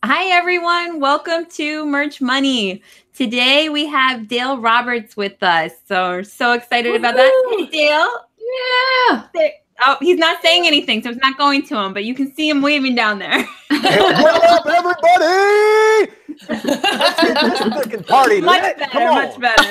Hi, everyone. Welcome to Merch Money. Today we have Dale Roberts with us. So we're so excited about that. Hey, Dale. Yeah. Oh, he's not saying anything, so it's not going to him, but you can see him waving down there. What up, everybody? Let's get this freaking party Much lit. better, Come on. much better.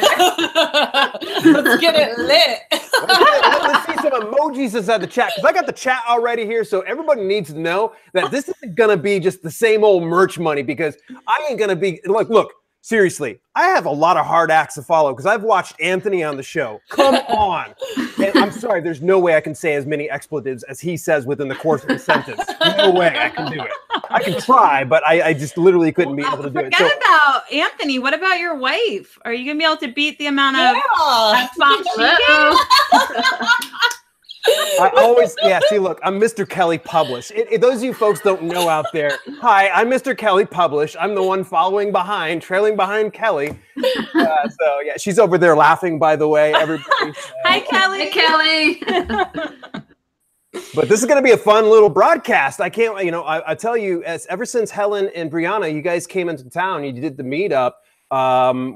Let's get it lit. Let's see some emojis inside the chat, because I got the chat already here, so everybody needs to know that this isn't going to be just the same old merch money, because I ain't going to be, like, look, seriously, I have a lot of hard acts to follow, because I've watched Anthony on the show. Come on. And I'm sorry, there's no way I can say as many expletives as he says within the course of a sentence. No way I can do it. I can try, but I just literally couldn't be able to do it. Forget about Anthony. What about your wife? Are you going to be able to beat the amount of spots she gave? I always, see, look, I'm Mr. Kelly Publish. Those of you folks don't know out there, hi, I'm Mr. Kelly Publish. I'm the one trailing behind Kelly. So, yeah, she's over there laughing, by the way, everybody. Hi, Kelly. Hey, Kelly. But this is going to be a fun little broadcast. I can't, I tell you, ever since Helen and Brianna, you guys came into town, you did the meetup,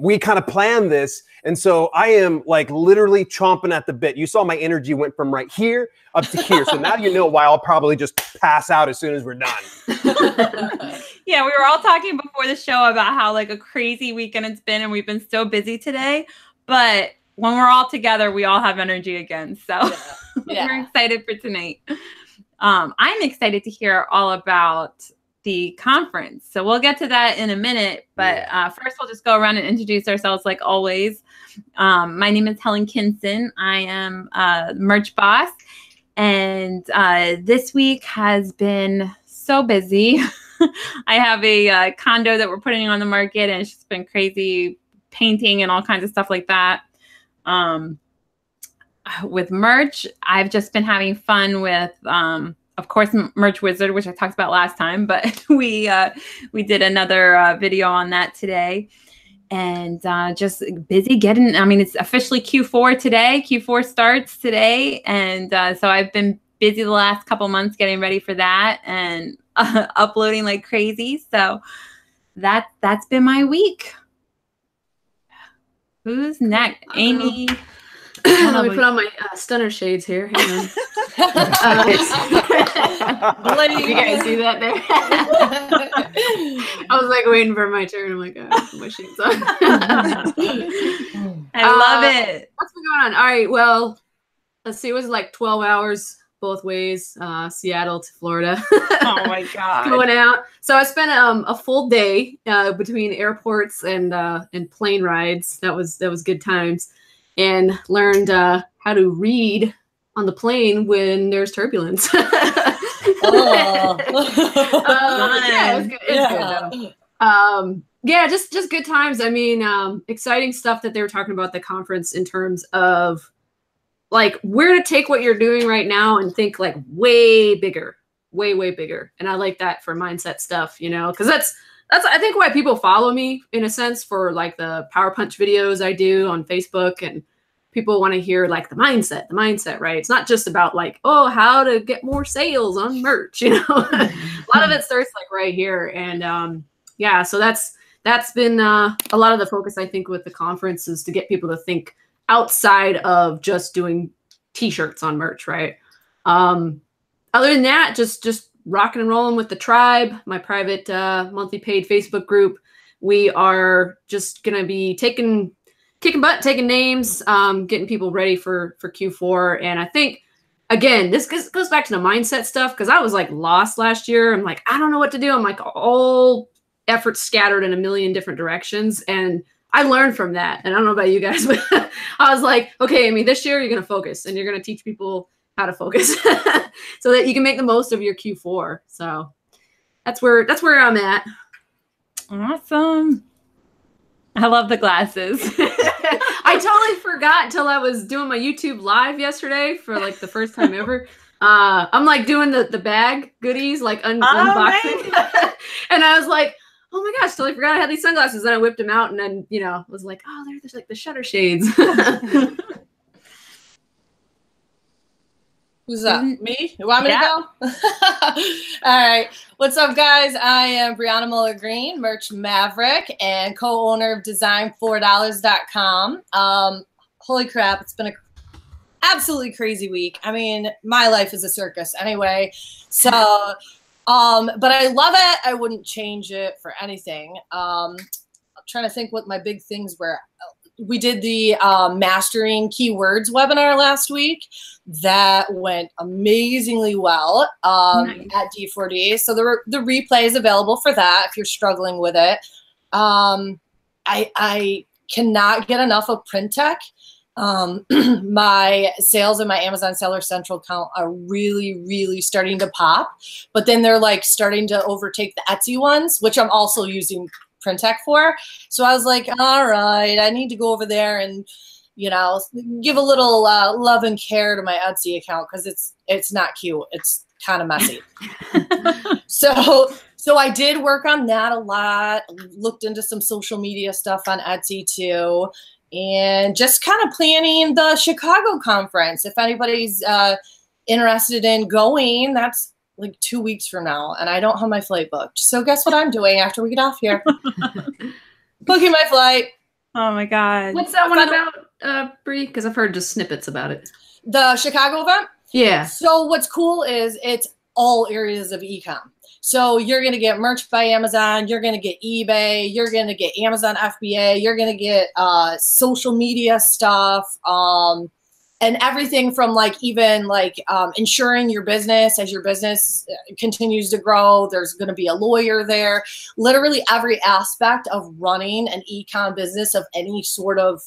we kind of planned this. And so I am like literally chomping at the bit. You saw my energy went from right here up to here. So now you know why I'll probably just pass out as soon as we're done. Yeah, we were all talking before the show about how like a crazy weekend it's been and we've been so busy today. But when we're all together, we all have energy again. So we're excited for tonight. I'm excited to hear all about the conference. So we'll get to that in a minute. But first, we'll just go around and introduce ourselves like always. My name is Helen Kinson. I am a merch boss. And this week has been so busy. I have a condo that we're putting on the market, and it's just been crazy painting and all kinds of stuff like that. With merch, I've just been having fun with of course, Merch Wizard, which I talked about last time, but we did another video on that today, and just busy getting. I mean, it's officially Q4 today. Q4 starts today, and so I've been busy the last couple months getting ready for that and uploading like crazy. So that's been my week. Who's next? Amy. Let me put on my stunner shades here. Hang on. If you guys see that there. I was like waiting for my turn. I'm like, oh, put my shades on. I love it. What's been going on? All right, well, let's see. It was like 12 hours both ways, Seattle to Florida. Oh my God. Going out. So I spent a full day between airports and plane rides. That was good times. And learned how to read on the plane when there's turbulence. Yeah, it was good. It was good, yeah, just good times. I mean, exciting stuff that they were talking about at the conference in terms of like where to take what you're doing right now and think like way bigger, way bigger. And I like that for mindset stuff, because that's I think why people follow me in a sense for like the Power Punch videos I do on Facebook, and people want to hear like the mindset, right? It's not just about like, oh, how to get more sales on merch, A lot of it starts like right here. And yeah, so that's been a lot of the focus, I think, with the conference is to get people to think outside of just doing t-shirts on merch, right? Other than that, just rocking and rolling with the tribe, my private monthly paid Facebook group. We are just going to be kicking butt, taking names, getting people ready for Q4. And I think, again, this goes back to the mindset stuff, because I was like lost last year. I'm like, I don't know what to do. I'm like all efforts scattered in a million different directions. And I learned from that. And I don't know about you guys, but I was like, okay, I mean, this year you're going to focus and you're going to teach people how to focus so that you can make the most of your Q4. So that's where I'm at. Awesome. I love the glasses. I totally forgot until I was doing my YouTube live yesterday for like the first time ever. I'm like doing the bag goodies, like unboxing. And I was like, oh my gosh, totally forgot I had these sunglasses. Then I whipped them out and then, was like, oh, there's like the shutter shades. Who's up? Me? You want me to go? All right. What's up, guys? I am Brianna Moller Greene, merch maverick, and co-owner of design4dollars.com. Holy crap, it's been an absolutely crazy week. I mean, my life is a circus anyway. So, but I love it. I wouldn't change it for anything. I'm trying to think what my big things were. We did the Mastering Keywords webinar last week. That went amazingly well at D4D. So the replay is available for that if you're struggling with it. I cannot get enough of print tech. My sales in my Amazon Seller Central account are really, really starting to pop. But then they're like starting to overtake the Etsy ones, which I'm also using print tech for. So I was like, all right, I need to go over there and, you know, give a little love and care to my Etsy account because it's not cute. It's kind of messy. So I did work on that a lot. Looked into some social media stuff on Etsy too, and just kind of planning the Chicago conference. If anybody's interested in going, that's like 2 weeks from now, and I don't have my flight booked. So guess what I'm doing after we get off here? Booking my flight. Oh my God. What's that one about, Brie? Because I've heard just snippets about it. The Chicago event? Yeah. So what's cool is it's all areas of e-com. So you're going to get merch by Amazon. You're going to get eBay. You're going to get Amazon FBA. You're going to get social media stuff. And everything from like even like insuring your business as your business continues to grow. There's going to be a lawyer there. Literally every aspect of running an e-com business of any sort of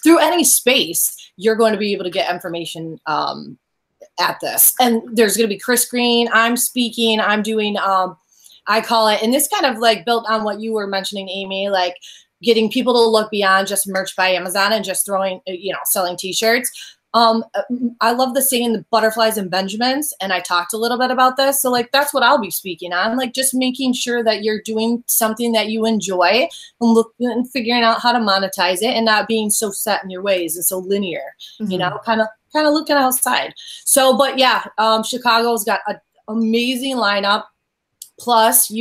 through any space, you're going to be able to get information at this. And there's going to be Chris Greene. I'm speaking. I'm doing. I call it, and this kind of like built on what you were mentioning, Amy, like getting people to look beyond just merch by Amazon and just throwing, you know, selling t-shirts. I love the saying the butterflies and Benjamins, and I talked a little bit about this. So like, that's what I'll be speaking on, like just making sure that you're doing something that you enjoy and figuring out how to monetize it and not being so set in your ways and so linear, you know, kind of looking outside. So, but yeah, Chicago's got an amazing lineup. Plus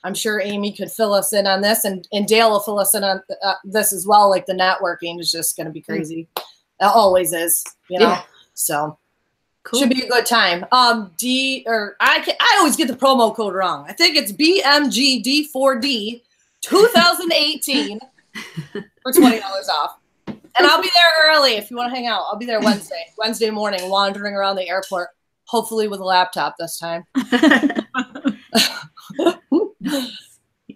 I'm sure Amy could fill us in on this, and Dale will fill us in on this as well. Like the networking is just going to be crazy. It always is, you know. Yeah. So cool. Should be a good time. I always get the promo code wrong. I think it's BMGD4D 2018 for $20 off. And I'll be there early if you want to hang out. I'll be there Wednesday morning, wandering around the airport, hopefully with a laptop this time.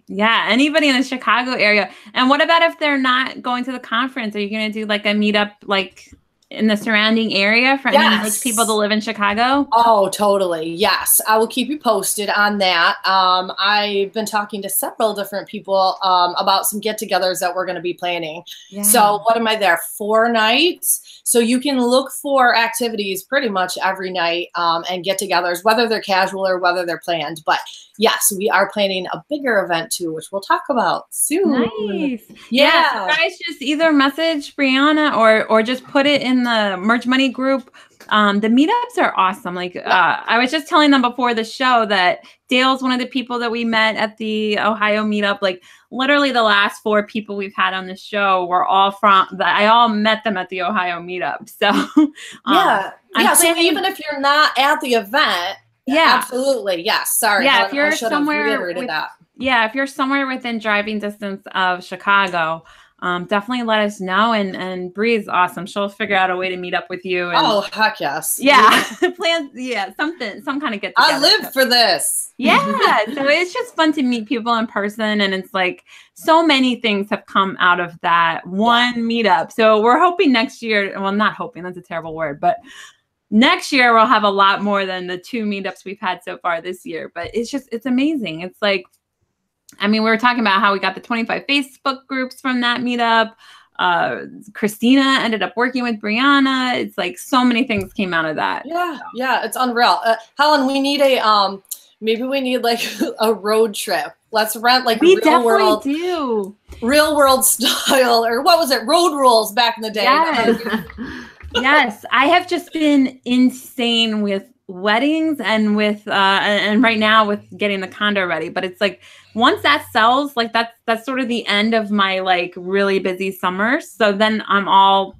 Yeah, anybody in the Chicago area. And what about if they're not going to the conference? Are you going to do like a meetup like in the surrounding area for any rich people to live in Chicago? Oh, totally. Yes. I will keep you posted on that. I've been talking to several different people about some get-togethers that we're going to be planning. Yeah. So what am I there? 4 nights. So you can look for activities pretty much every night and get-togethers, whether they're casual or whether they're planned. But yes, we are planning a bigger event too, which we'll talk about soon. Nice. Yeah. So guys, just either message Brianna or just put it in the Merch Money group. The meetups are awesome. Like I was just telling them before the show that Dale's one of the people that we met at the Ohio meetup. Like literally the last 4 people we've had on the show were all I all met them at the Ohio meetup. So so even if you're not at the event, absolutely. Yes. Sorry. Yeah. If you're somewhere if you're somewhere within driving distance of Chicago, definitely let us know. And Bree's awesome. She'll figure out a way to meet up with you. And, oh, heck yes. Yeah. Plans. Yeah. Some kind of get together. I live for this. Yeah. So it's just fun to meet people in person. And it's like so many things have come out of that one meetup. So we're hoping next year, well, not hoping, that's a terrible word, but next year we'll have a lot more than the 2 meetups we've had so far this year. But it's amazing. It's like, I mean, we were talking about how we got the 25 Facebook groups from that meetup. Christina ended up working with Brianna. It's like so many things came out of that. Yeah. Yeah. It's unreal. Helen, we need maybe we need like a road trip. Let's rent like real world style, or what was it? Road rules back in the day. Yes. Yes, I have just been insane with weddings and with and right now with getting the condo ready. But it's like once that sells, like that's sort of the end of my like really busy summer. So then I'm all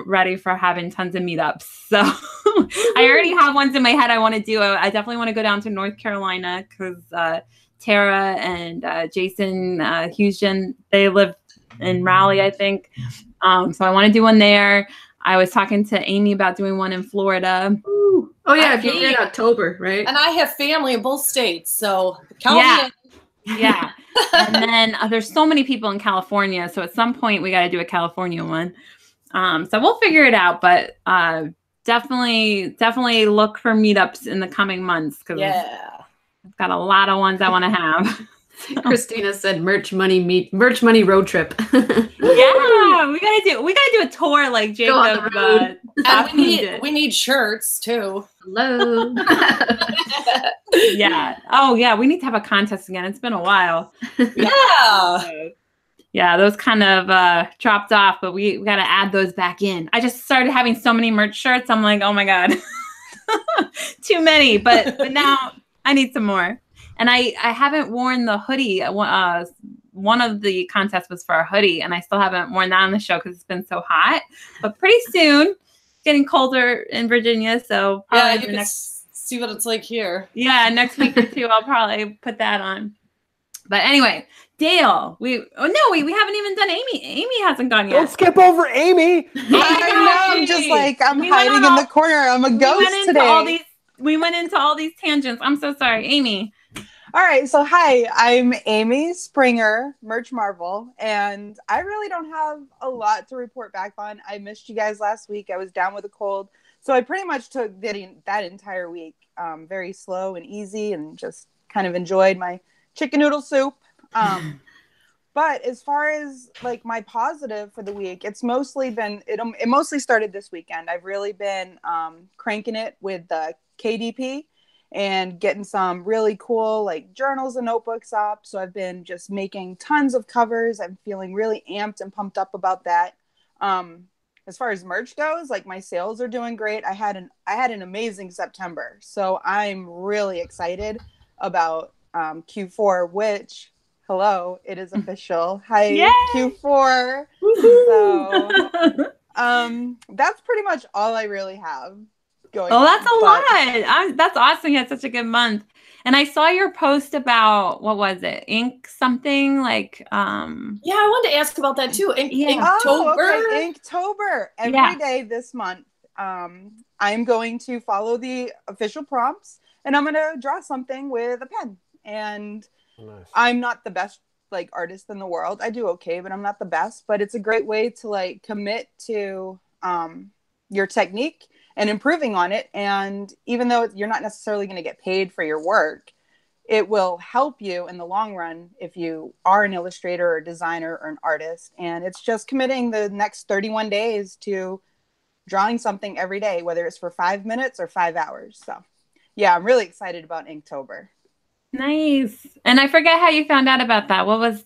ready for having tons of meetups. So I already have ones in my head I want to do. I definitely want to go down to North Carolina because Tara and Jason Houston, they live in Raleigh, I think. So I want to do one there. I was talking to Amy about doing one in Florida. Ooh. Oh yeah, if you're in October, right? And I have family in both states, so count me in. Yeah. And then there's so many people in California, so at some point we got to do a California one. So we'll figure it out, but definitely look for meetups in the coming months because I've got a lot of ones I want to have. Christina said merch money road trip. Yeah, we gotta do a tour like Jacob. And we need shirts too. Hello. Yeah. Oh yeah, we need to have a contest again. It's been a while. Yeah. Yeah, those kind of dropped off, but we got to add those back in. I just started having so many merch shirts. I'm like, oh my God, too many. But now I need some more. And I haven't worn the hoodie. One of the contests was for a hoodie, and I still haven't worn that on the show because it's been so hot. But pretty soon, it's getting colder in Virginia, so you can see what it's like here. Yeah, next week or two, I'll probably put that on. But anyway, Dale, we haven't even done Amy. Amy hasn't gone yet. Don't skip over Amy. I know. I'm just like I'm hiding in the corner. I'm a ghost today. We went into all these tangents. I'm so sorry, Amy. All right. So hi, I'm Amy Springer, Merch Marvel, and I really don't have a lot to report back on. I missed you guys last week. I was down with a cold, so I pretty much took that entire week very slow and easy, and just kind of enjoyed my chicken noodle soup. But as far as like my positive for the week, it's mostly been it mostly started this weekend. I've really been cranking it with the KDP and getting some really cool like journals and notebooks up. So I've been just making tons of covers. I'm feeling really amped and pumped up about that. As far as merch goes, like my sales are doing great. I had an amazing September, so I'm really excited about Q4, which it is official. Hi, yay! Q4. So that's pretty much all I really have going. Oh, that's a lot. That's awesome. You had such a good month. And I saw your post about, what was it? Ink something like Yeah, I wanted to ask about that too. Inktober. Oh, okay. Inktober. Every day this month. I'm going to follow the official prompts, and I'm going to draw something with a pen. And nice. I'm not the best like artist in the world. I do okay, but I'm not the best. But it's a great way to like commit to your technique and improving on it. And even though you're not necessarily going to get paid for your work, it will help you in the long run if you are an illustrator or designer or an artist. And it's just committing the next 31 days to drawing something every day, whether it's for 5 minutes or 5 hours. So yeah, I'm really excited about Inktober. Nice. And I forget how you found out about that. Where is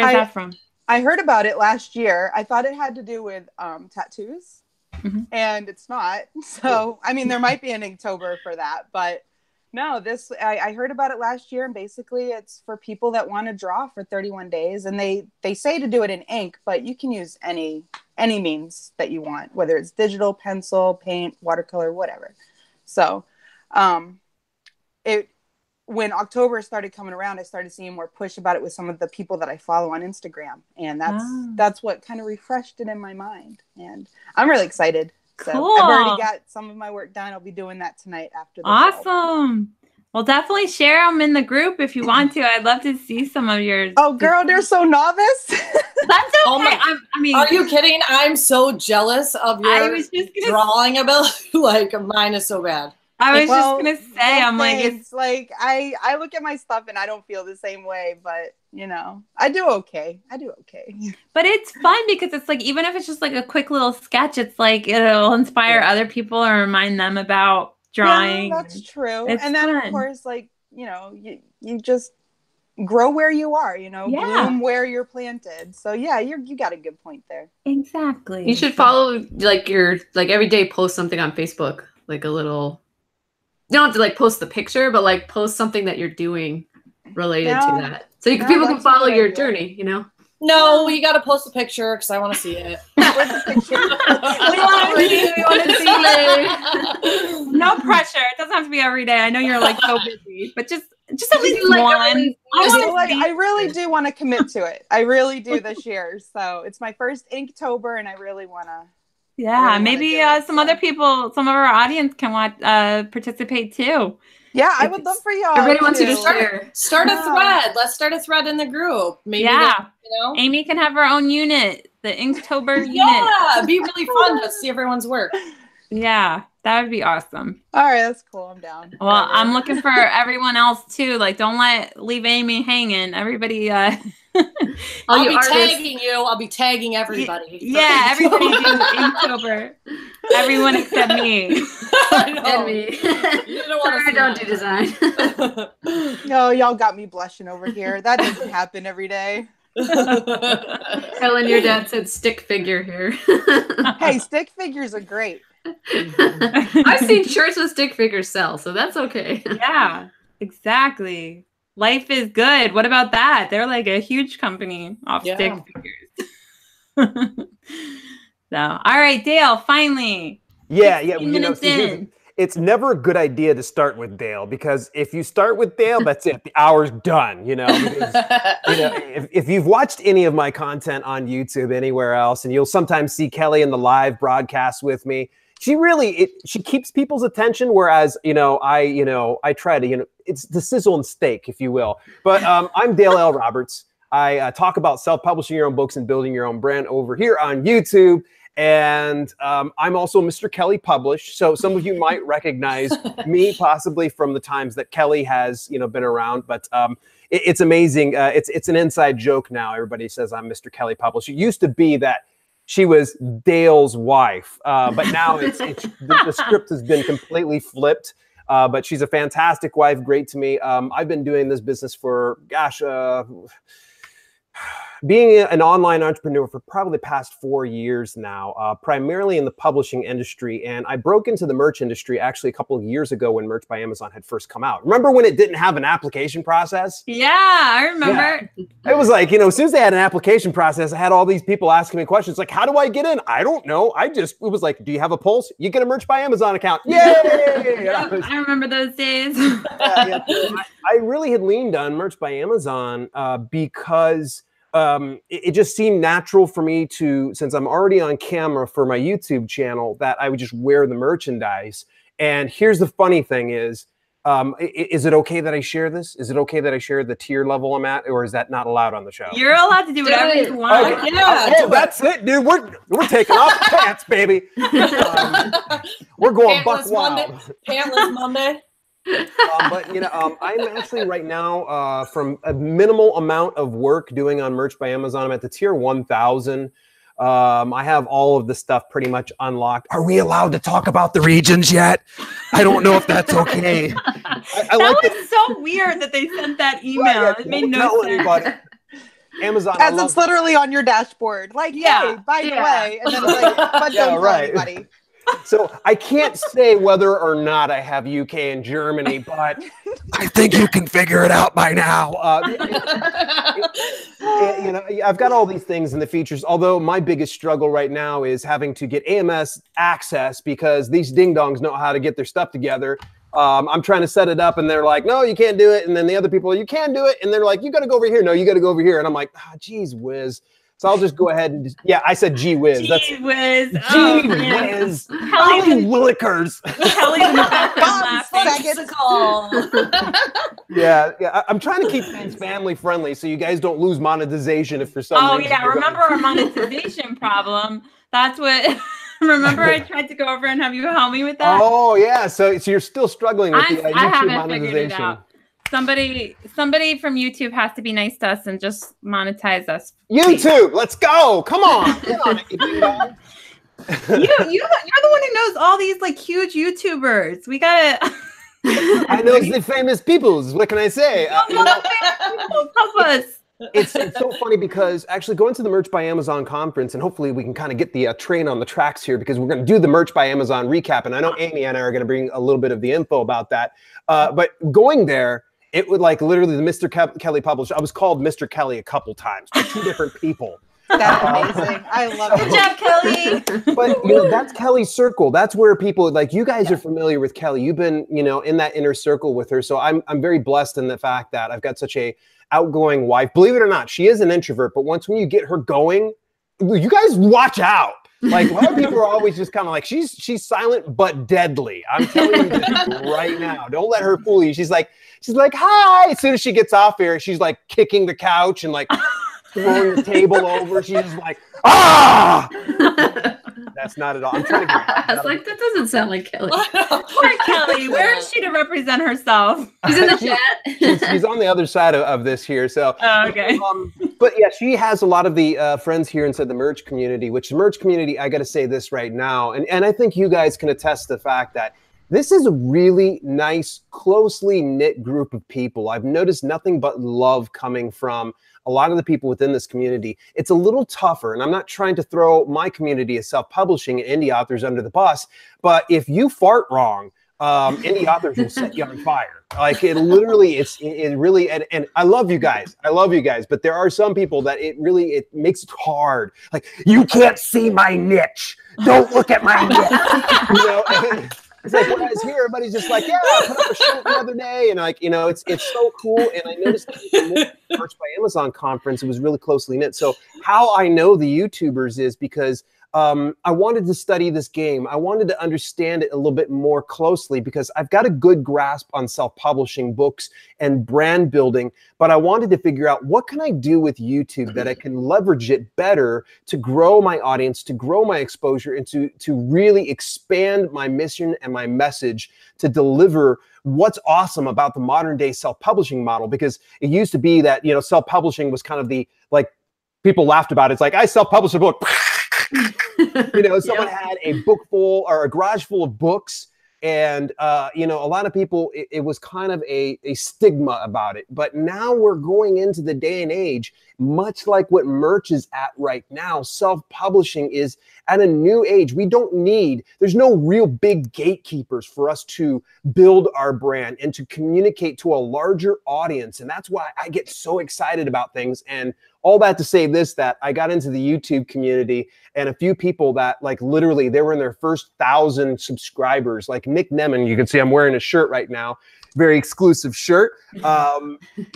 that from? I heard about it last year. I thought it had to do with tattoos. Mm-hmm. And it's not. So, I mean, there might be an Inktober for that, but no, I heard about it last year, and basically it's for people that want to draw for 31 days, and they say to do it in ink, but you can use any means that you want, whether it's digital, pencil, paint, watercolor, whatever. So, when October started coming around, I started seeing more push about it with some of the people that I follow on Instagram. And that's what kind of refreshed it in my mind. And I'm really excited. So cool. I've already got some of my work done. I'll be doing that tonight after the show. Well, definitely share them in the group if you want to. I'd love to see some of yours. Oh, girl, they're so novice. That's okay. I mean, are you kidding? I'm so jealous of your drawing ability. Like, mine is so bad. I was just gonna say, I'm like, it's like I look at my stuff and I don't feel the same way, but you know, I do okay. But it's fun because it's like, even if it's just like a quick little sketch, it's like it'll inspire other people or remind them about drawing. Yeah, that's true. And then of course, like, you know, you grow where you are, you know, Yeah. bloom where you're planted. So yeah, you got a good point there. Exactly. You should follow like your every day post something on Facebook, like a little. You don't have to like post the picture, but like post something that you're doing related to that, so people can follow your journey. You know. No, you got to post a picture because I want to see it. We want to see it. No pressure. It doesn't have to be every day. I know you're like so busy, but just at least like one. I really do want to commit to it. I really do this year. So it's my first Inktober, and I really want to. Yeah, maybe some other people, some of our audience can participate too. Yeah, I would love for y'all. Everybody wants you to share. Start a thread. Let's start a thread in the group. Maybe Amy can have her own unit, the Inktober unit. Yeah, it'd be really fun to see everyone's work. Yeah, that would be awesome. All right, that's cool. I'm down. Well, I'm looking for everyone else too. Like, don't leave Amy hanging. Everybody. I'll be tagging you. I'll be tagging everybody. Yeah, everybody do Inktober. Everyone except me. And me. I don't do design. No, y'all got me blushing over here. That doesn't happen every day. Helen, your dad said stick figure here. Hey, stick figures are great. I've seen shirts with stick figures sell, so that's okay. Yeah, exactly. Life is good. What about that? They're like a huge company off stick figures. So, all right, Dale, finally. Yeah. You know, it's never a good idea to start with Dale, because if you start with Dale, that's it. The hour's done, you know. Because, if you've watched any of my content on YouTube, anywhere else, and you'll sometimes see Kelly in the live broadcast with me, she keeps people's attention, whereas, I try to, it's the sizzle and steak, if you will. But I'm Dale L. Roberts. I talk about self-publishing your own books and building your own brand over here on YouTube. And I'm also Mr. Kelly Publish. So some of you might recognize me possibly from the times that Kelly has, been around. But it's amazing. It's an inside joke now. Everybody says I'm Mr. Kelly Publish. It used to be that she was Dale's wife, but now the script has been completely flipped. But she's a fantastic wife, great to me. I've been doing this business for, being an online entrepreneur for probably the past 4 years now, primarily in the publishing industry. And I broke into the merch industry actually a couple of years ago when Merch by Amazon had first come out. Remember when it didn't have an application process? Yeah, I remember. Yeah. It was like, as soon as they had an application process, I had all these people asking me questions like, how do I get in? I don't know. It was like, do you have a Pulse? You get a Merch by Amazon account. Yay! I remember those days. I really had leaned on Merch by Amazon because it just seemed natural for me to, since I'm already on camera for my YouTube channel, that I would just wear the merchandise. And here's the funny thing is it okay that I share this? Is it okay that I share the tier level I'm at, or is that not allowed on the show? You're allowed to do whatever you want. Okay. Yeah, that's it, dude. We're taking off the pants, baby. We're going buck wild. Pantless Monday. But I'm actually right now from a minimal amount of work doing on Merch by Amazon. I'm at the tier 1000. I have all of the stuff pretty much unlocked. Are we allowed to talk about the regions yet? I don't know if that's okay. That was so weird that they sent that email. Right, it made no sense. Anybody. Amazon, as it's literally on your dashboard. Like, hey, by the way, and then it's like, but don't tell anybody. So I can't say whether or not I have UK and Germany, but I think you can figure it out by now. I've got all these things and the features, although my biggest struggle right now is having to get AMS access because these ding-dongs know how to get their stuff together. I'm trying to set it up and they're like, no, you can't do it. And then the other people, you can do it. And they're like, you got to go over here. No, you got to go over here. And I'm like, geez whiz. So I'll just go ahead and I said gee whiz. Gee whiz. Gee whiz. Holly Willikers. Kelly's in the background. Yeah. I'm trying to keep things family friendly so you guys don't lose monetization if for some reason. Remember our monetization problem? That's what. Remember I tried to go over and have you help me with that? Oh yeah. So you're still struggling with the YouTube monetization. Somebody from YouTube has to be nice to us and just monetize us. YouTube, let's go. Come on. You're the one who knows all these like huge YouTubers. We gotta I know the famous peoples. What can I say? Help us. It's so funny because actually going to the Merch by Amazon conference, and hopefully we can kind of get the train on the tracks here, because we're going to do the Merch by Amazon recap. And I know Amy and I are going to bring a little bit of the info about that. But going there, it would like literally the Mr. Kelly publisher. I was called Mr. Kelly a couple times by 2 different people. That's amazing. I love it. Good job, Kelly. But you know, that's Kelly's circle. That's where people like you guys are familiar with Kelly. You've been, you know, in that inner circle with her. So I'm very blessed in the fact that I've got such a outgoing wife. Believe it or not, she is an introvert, but when you get her going, you guys watch out. Like a lot of people are always just kind of like, she's silent but deadly. I'm telling you this right now. Don't let her fool you. She's like, hi. As soon as she gets off here, she's like kicking the couch and like throwing the table over. She's just like, ah! That's not at all. I'm trying to get I was like, that doesn't sound like Kelly. Poor Kelly. Where is she to represent herself? She's in the chat. she's on the other side of this here. So, okay. But yeah, she has a lot of the friends here inside the merch community, which the merch community, I got to say this right now. And I think you guys can attest to the fact that this is a really nice, closely knit group of people. I've noticed nothing but love coming from a lot of the people within this community. It's a little tougher, and I'm not trying to throw my community of self-publishing and indie authors under the bus, but if you fart wrong, indie authors will set you on fire. Like it literally, it really, and I love you guys. I love you guys, but there are some people that it makes it hard. Like, you can't see my niche. Don't look at my niche. You know, it's like when I was here, everybody's just like, yeah, I put up a shirt the other day, and like, you know, it's so cool. And I noticed that the Merch by Amazon conference, it was really closely knit. So how I know the YouTubers is because I wanted to study this game. I wanted to understand it a little bit more closely because I've got a good grasp on self-publishing books and brand building, but I wanted to figure out what can I do with YouTube that I can leverage it better to grow my audience, to grow my exposure, and to really expand my mission and my message to deliver what's awesome about the modern day self-publishing model. Because it used to be that, you know, self-publishing was kind of the, like, people laughed about it. It's like, I self-published a book. You know, someone had a book full or a garage full of books, and you know, a lot of people, it was kind of a stigma about it. But now we're going into the day and age, much like what merch is at right now. Self-publishing is at a new age. There's no real big gatekeepers for us to build our brand and to communicate to a larger audience. And that's why I get so excited about things. And all that to say this, that I got into the YouTube community, and a few people that like literally they were in their first 1,000 subscribers, like Nick Nemon. You can see I'm wearing a shirt right now, very exclusive shirt.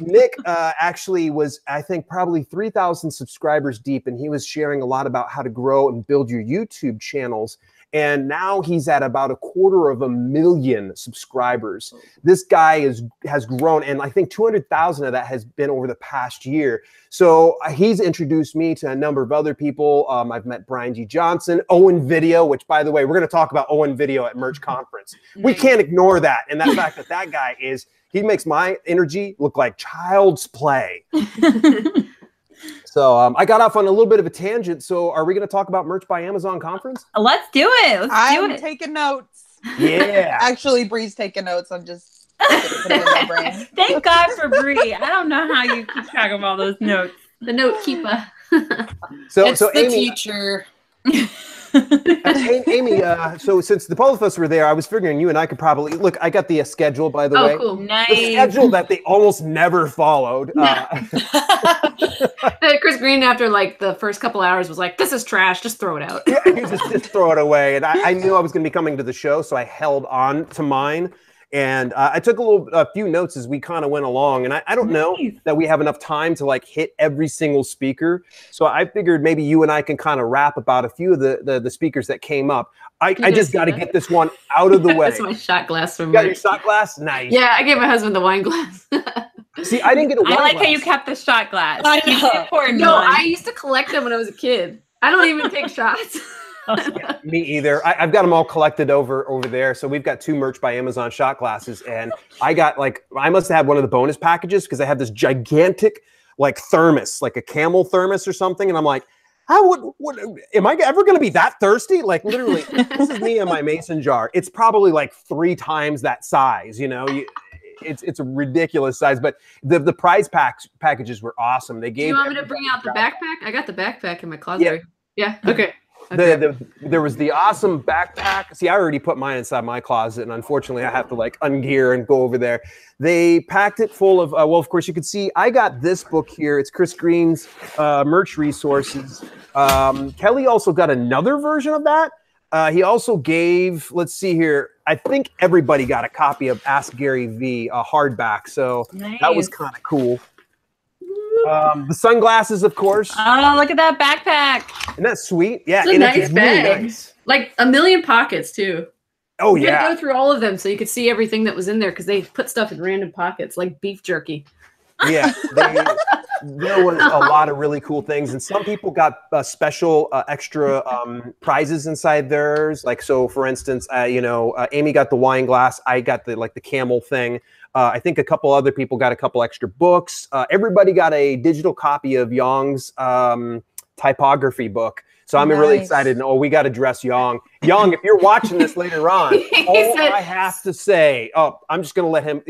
Nick actually was, I think, probably 3,000 subscribers deep, and he was sharing a lot about how to grow and build your YouTube channels. And now he's at about 250,000 subscribers. This guy has grown, and I think 200,000 of that has been over the past year. So he's introduced me to a number of other people. I've met Brian G. Johnson, Owen Video, which, by the way, we're going to talk about Owen Video at Merch Conference. We can't ignore that, and that fact that guy he makes my energy look like child's play. So I got off on a little bit of a tangent. So are we going to talk about Merch by Amazon conference? Let's do it. I'm taking notes. Yeah. Actually, Bree's taking notes. I'm just put it in my brain. Thank God for Bree. I don't know how you keep track of all those notes. The note keeper. So the Amy, teacher. Amy, so since the both of us were there, I was figuring you and I could probably look. I got the schedule, by the way. Cool. Nice. The schedule that they almost never followed. Chris Greene, after like the first couple hours, was like, "This is trash. Just throw it out." Yeah, just throw it away. And I knew I was going to be coming to the show, so I held on to mine. And I took a few notes as we kind of went along. And I don't know that we have enough time to like hit every single speaker. So I figured maybe you and I can kind of rap about a few of the speakers that came up. I just got to get this one out of the way. That's my shot glass from You got your shot glass? Nice. Yeah, I gave my husband the wine glass. See, I didn't get a wine I like glass. how you kept the shot glass. I know. No, I used to collect them when I was a kid. I don't even take shots. Yeah, me either. I've got them all collected over there. So we've got 2 Merch by Amazon shot glasses, and I must have had one of the bonus packages because I have this gigantic like thermos, like a camel thermos or something, and I'm like, Am I ever going to be that thirsty? Like literally, this is me in my mason jar. It's probably like 3 times that size, you know. It's a ridiculous size, but the prize packages were awesome. They gave. Do you want me to bring out the backpack? I got the backpack in my closet. Yeah. Okay. There was the awesome backpack. See, I already put mine inside my closet, and unfortunately, I have to like ungear and go over there. They packed it full of. Well, of course, you can see I got this book here. It's Chris Greene's merch resources. Kelly also got another version of that. He also gave. Let's see here. I think everybody got a copy of Ask Gary V, a hardback. So that was kind of cool. The sunglasses, of course. Oh, look at that backpack. Isn't that sweet? Yeah, it's a nice bag. Really nice. Like a million pockets too. Oh You yeah. had to go through all of them so you could see everything that was in there because they put stuff in random pockets like beef jerky. Yeah, there was a lot of really cool things, and some people got special extra prizes inside theirs. Like so, for instance, Amy got the wine glass. I got the camel thing. I think a couple other people got a couple extra books. Everybody got a digital copy of Yong's typography book. So I'm really excited. And we got to dress Yong. Yong, if you're watching this later on, I have to say, I'm just going to let him.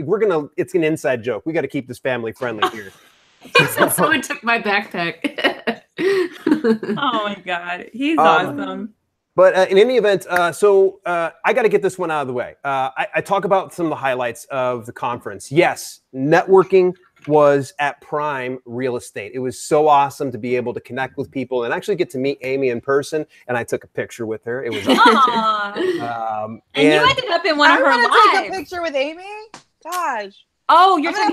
It's an inside joke. We got to keep this family friendly here. He said someone took my backpack. Oh my God, he's awesome. But in any event, I got to get this one out of the way. I talk about some of the highlights of the conference. Yes, networking was at prime real estate. It was so awesome to be able to connect with people and actually get to meet Amy in person. And I took a picture with her. It was awesome. And you ended up in one of her lives. Take a picture with Amy? Gosh. Oh, you're taking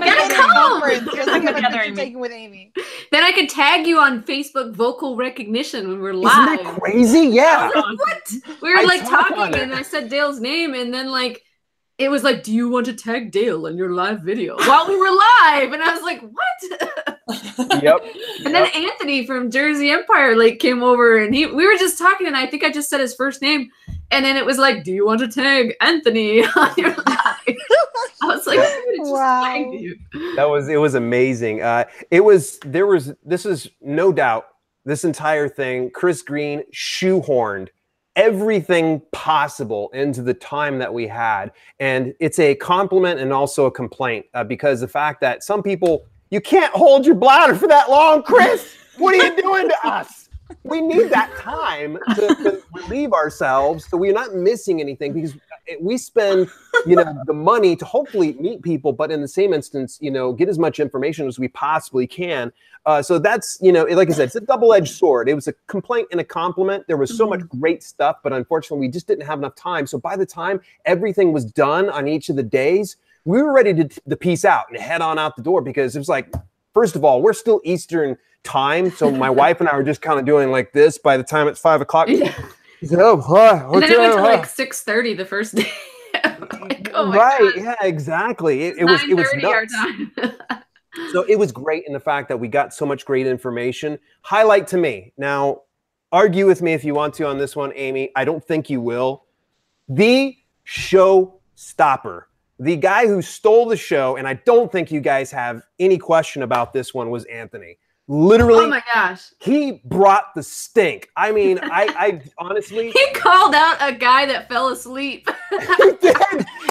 taking with Amy. Then I could tag you on Facebook vocal recognition when we're live. Isn't that crazy? Yeah. What? We were talking and I said Dale's name and then it was like, do you want to tag Dale in your live video while we were live? And I was like, what? Yep. And then Anthony from Jersey Empire came over and we were just talking and I think I just said his first name. And then it was like, do you want to tag Anthony on your live? I was like, wow. You. It was amazing. This is no doubt this entire thing, Chris Greene shoehorned everything possible into the time that we had. And it's a compliment and also a complaint because the fact that some people, you can't hold your bladder for that long, Chris. What are you doing to us? We need that time to relieve ourselves so we're not missing anything because we spend, the money to hopefully meet people, but in the same instance, get as much information as we possibly can. So that's, like I said, it's a double-edged sword. It was a complaint and a compliment. There was so much great stuff, but unfortunately, we just didn't have enough time. So by the time everything was done on each of the days, we were ready to peace out and head on out the door because it was like, first of all, we're still Eastern time. So my wife and I were just kind of doing like this by the time it's 5 o'clock. Yeah. He said, and then it went to 6:30 the first day. Right. Yeah, exactly. It was nuts. Our time. So it was great in the fact that we got so much great information. Highlight to me. Now, argue with me if you want to on this one, Amy. I don't think you will. The showstopper. The guy who stole the show, and I don't think you guys have any question about this one, was Anthony. Literally, oh my gosh, he brought the stink. I mean, I honestly, he called out a guy that fell asleep. He did.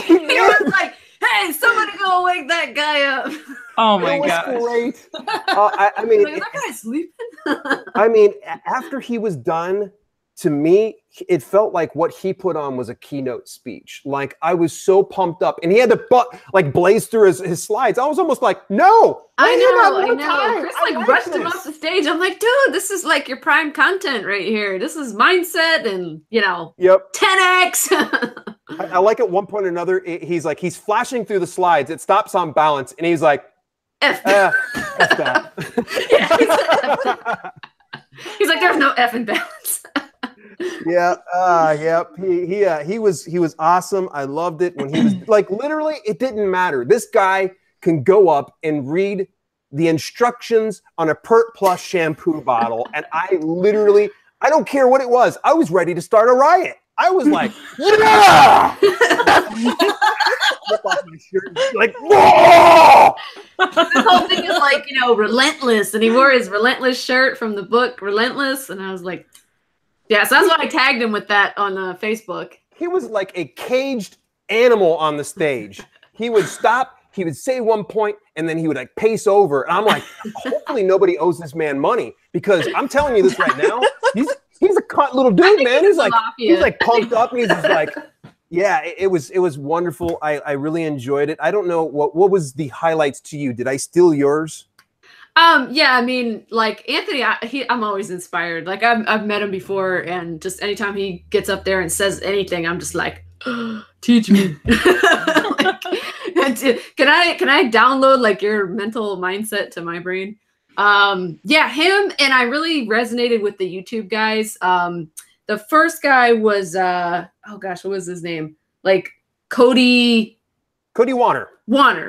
He was like, "Hey, somebody go wake that guy up." Oh my god, great. I mean, is that guy sleeping? I mean, after he was done, to me, it felt like what he put on was a keynote speech. Like I was so pumped up, and he had to blaze through his slides. I was almost like, no, I know. Chris rushed him off the stage. I'm like, dude, this is like your prime content right here. This is mindset, and yep, 10x. I like at one point or another, he's flashing through the slides. It stops on balance, and he's like, F that. He's like, there's no F in balance. He was awesome. I loved it when he was like, literally, it didn't matter. This guy can go up and read the instructions on a Pert Plus shampoo bottle, and I don't care what it was. I was ready to start a riot. I was like, yeah! Like, whoa! This whole thing is like, you know, relentless. And he wore his relentless shirt from the book Relentless. And I was like, yeah, so that's why I tagged him with that on Facebook. He was like a caged animal on the stage. He would stop, he would say one point, and then he would like pace over. And I'm like, hopefully nobody owes this man money, because I'm telling you this right now, he's a cut little dude, man. He's like pumped up. He's just like, yeah, it was wonderful. I really enjoyed it. I don't know what was the highlights to you. Did I steal yours? Yeah, I mean, like Anthony, I'm always inspired. Like I've met him before, and just anytime he gets up there and says anything, I'm just like, teach me. Can I download like your mental mindset to my brain? Yeah, him, and I really resonated with the YouTube guys. The first guy was oh gosh, what was his name? Like Cody Warner.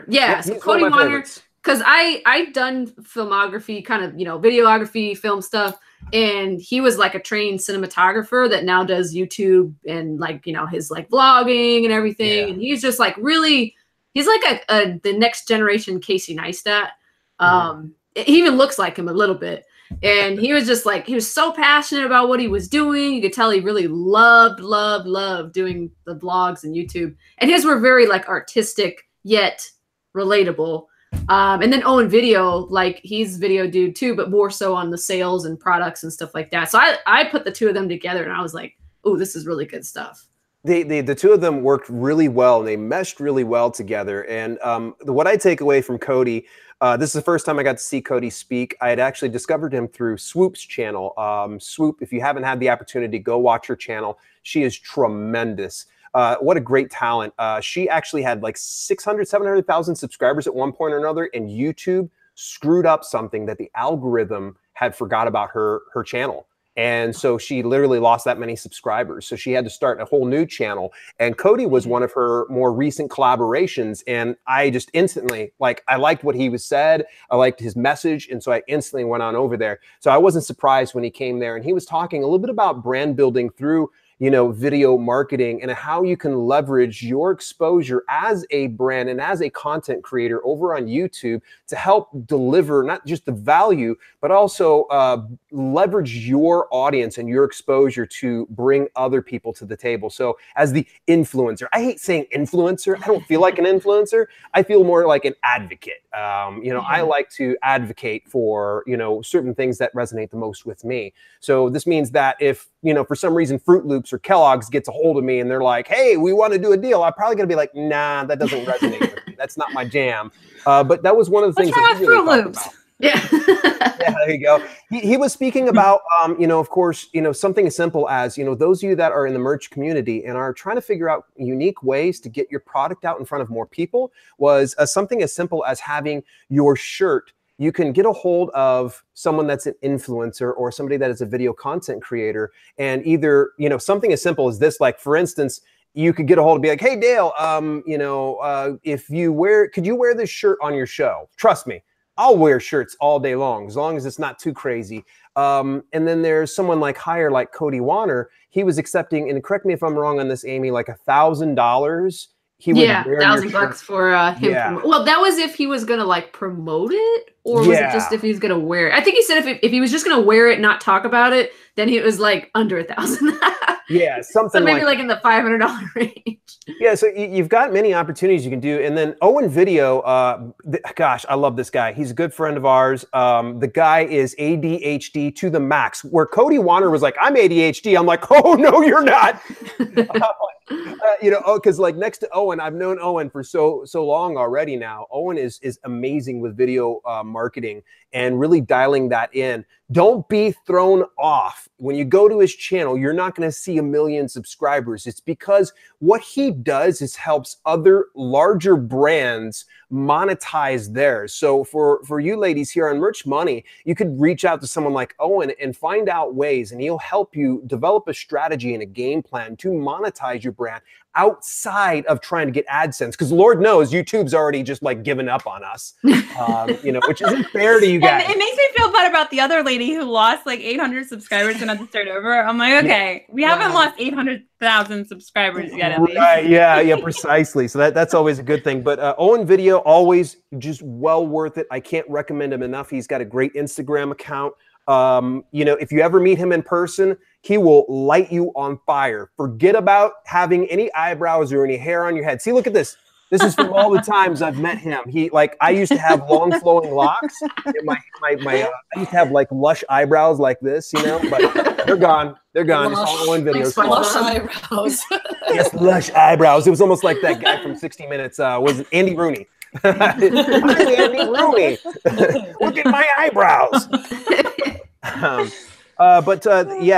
Yeah, so Cody Warner. Because I've done filmography, kind of, you know, videography, film stuff, and he was like a trained cinematographer that now does YouTube and like, you know, his like vlogging and everything. Yeah. And he's just like really, he's like the next generation Casey Neistat. He even looks like him a little bit. And he was just like, he was so passionate about what he was doing. You could tell he really loved doing the vlogs and YouTube. And his were very like artistic yet relatable. And then Owen Video, like he's video dude too, but more so on the sales and products and stuff like that. So I put the two of them together, and I was like, oh, this is really good stuff. The two of them worked really well, and they meshed really well together. And what I take away from Cody, this is the first time I got to see Cody speak. I had actually discovered him through Swoop's channel. Swoop, if you haven't had the opportunity, go watch her channel. She is tremendous. What a great talent. She actually had like 600, 700,000 subscribers at one point or another, and YouTube screwed up something that the algorithm had forgot about her channel. And so she literally lost that many subscribers. So she had to start a whole new channel. And Cody was one of her more recent collaborations. And I just instantly, like, I liked what he was said. I liked his message. And so I instantly went on over there. So I wasn't surprised when he came there. And he was talking a little bit about brand building through, you know, video marketing and how you can leverage your exposure as a brand and as a content creator over on YouTube to help deliver not just the value, but also leverage your audience and your exposure to bring other people to the table. So as the influencer, I hate saying influencer. I don't feel like an influencer. I feel more like an advocate. You know, I like to advocate for, you know, certain things that resonate the most with me. So this means that if, you know, for some reason Fruit Loops or Kellogg's gets a hold of me and they're like, hey, we want to do a deal, I'm probably going to be like, nah, that doesn't resonate with me. That's not my jam. But that was one of the things that he really talked about. Yeah. Yeah, there you go. He was speaking about, you know, of course, you know, something as simple as, you know, those of you that are in the merch community and are trying to figure out unique ways to get your product out in front of more people was something as simple as having your shirt. You can get a hold of someone that's an influencer or somebody that is a video content creator, and either, you know, something as simple as this, like for instance, you could get a hold and be like, hey, Dale, you know, could you wear this shirt on your show? Trust me, I'll wear shirts all day long as it's not too crazy. And then there's someone like Cody Warner. He was accepting, and correct me if I'm wrong on this, Amy, like $1,000. He would wear $1,000 for him. Yeah. Well, that was if he was gonna like promote it, or was it just if he was gonna wear it? I think he said if he was just gonna wear it, not talk about it, then it was like under $1,000. Yeah, something so maybe like in the $500 range. Yeah, so you've got many opportunities you can do. And then Owen Video, gosh, I love this guy. He's a good friend of ours. The guy is ADHD to the max. Where Cody Warner was like, I'm ADHD. I'm like, oh, no, you're not. You know, because like next to Owen, I've known Owen for so long already now. Owen is amazing with video marketing and really dialing that in. Don't be thrown off. When you go to his channel, you're not going to see 1 million subscribers. It's because what he does is helps other larger brands monetize theirs. So for you ladies here on Merch Money, you could reach out to someone like Owen and find out ways, and he'll help you develop a strategy and a game plan to monetize your brand outside of trying to get AdSense, because Lord knows YouTube's already just like given up on us, which isn't fair to you guys. It makes me feel bad about the other lady who lost like 800 subscribers and had to start over. I'm like, okay, we haven't lost 800,000 subscribers yet. At least. Right? Yeah, precisely. So that's always a good thing. But Owen Video, always just well worth it. I can't recommend him enough. He's got a great Instagram account. If you ever meet him in person, he will light you on fire. Forget about having any eyebrows or any hair on your head. See, look at this. This is from all the times I've met him. I used to have long flowing locks. I used to have like lush eyebrows like this, but they're gone. They're gone. Lush, it's all in videos. Lush eyebrows. Yes, lush eyebrows. It was almost like that guy from 60 Minutes. Was it Andy Rooney? I'm Andy Rooney. Look at my eyebrows.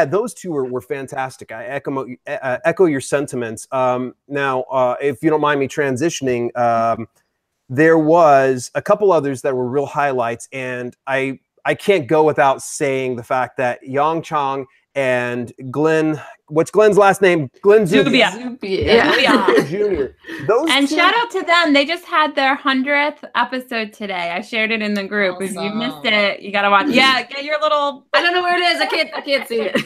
Those two were fantastic. I echo your sentiments. Now, if you don't mind me transitioning, there was a couple others that were real highlights, and I can't go without saying the fact that Yang Chong and Glenn, what's Glenn's last name? Glenn Zubia. Jr. And shout out to them. They just had their 100th episode today. I shared it in the group. Awesome. If you missed it, you gotta watch. Yeah, get your little. I don't know where it is. I can't see it.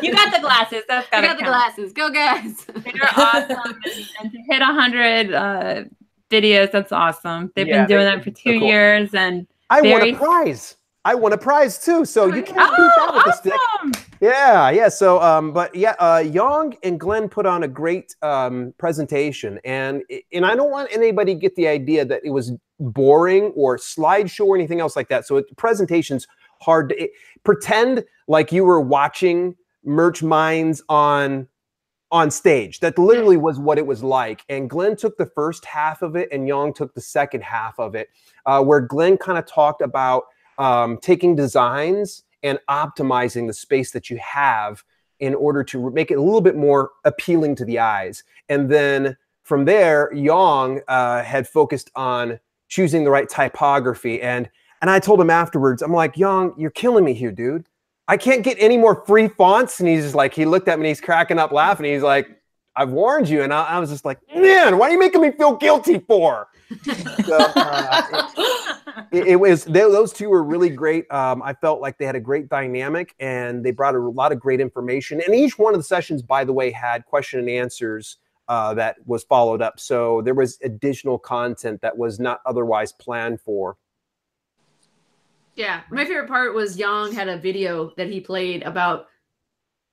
You got the glasses. That's gotta count. The glasses. Go guys. They're awesome. And to hit 100 videos, that's awesome. They've been doing that for 2 years, and I won a prize. I won a prize too, so you can't beat that with a stick. Yeah. So, Yang and Glenn put on a great presentation, and I don't want anybody to get the idea that it was boring or slideshow or anything else like that. So, presentation's hard to pretend like you were watching Merch Minds on stage. That literally was what it was like. And Glenn took the first half of it, and Yang took the second half of it, where Glenn kind of talked about taking designs and optimizing the space that you have in order to make it a little bit more appealing to the eyes. And then from there, Yang had focused on choosing the right typography. And I told him afterwards, I'm like, Yang, you're killing me here, dude. I can't get any more free fonts. And he's just like, he looked at me and he's cracking up laughing. He's like, I've warned you. And I was just like, man, what are you making me feel guilty for? So, those two were really great. I felt like they had a great dynamic, and they brought a lot of great information. And each one of the sessions, by the way, had question and answers that was followed up. So there was additional content that was not otherwise planned for. Yeah, my favorite part was Yang had a video that he played about